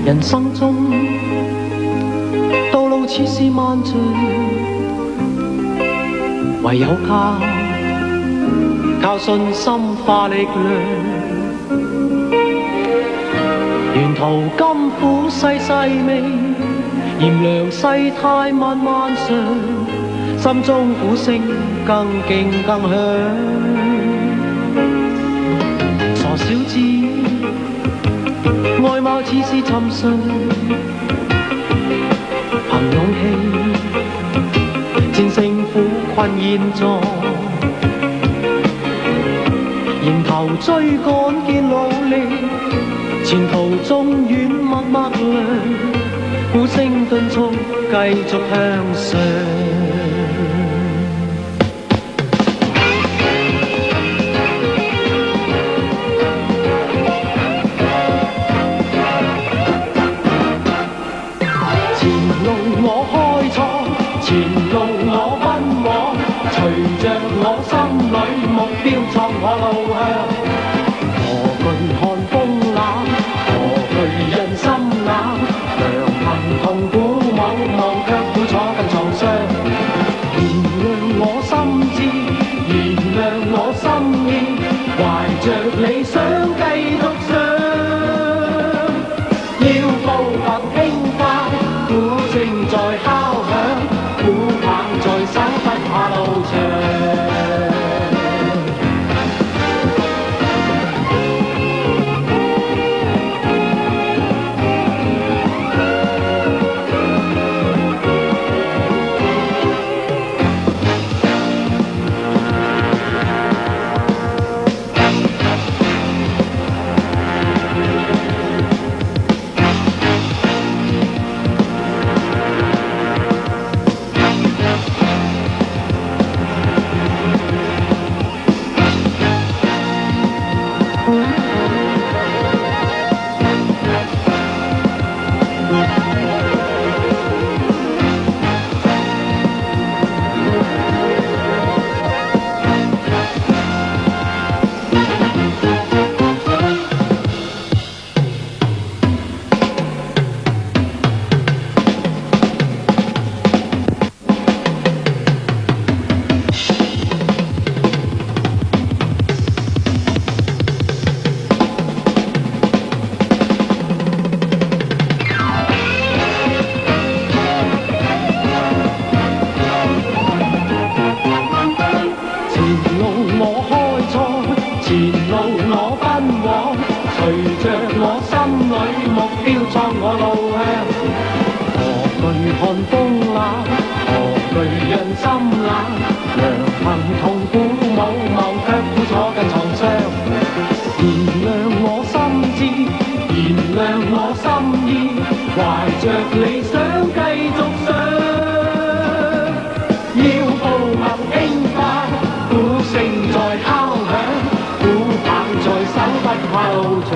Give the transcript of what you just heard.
人生中道路似是漫長，唯有靠信心化力量。沿途甘苦細細味，炎涼世態漫漫長，心中鼓聲更勁更響。傻小子，外貌似是尋常，憑勇氣戰勝苦困現狀，迎頭追趕見努力，前途縱遠默默亮，鼓聲敦促繼續向上。前路我開創，前路我奔往，隨着我心裏目標創我路向。何懼看風冷，何懼人心冷，良憑痛鼓舞，望卻苦楚更創傷。燃亮我心志，燃亮我心意，懷着理想繼續上。要步伐輕快，鼓聲在敲響，鼓棒在手，不怕路長。鼓聲在敲響，鼓棒在手，不怕路長。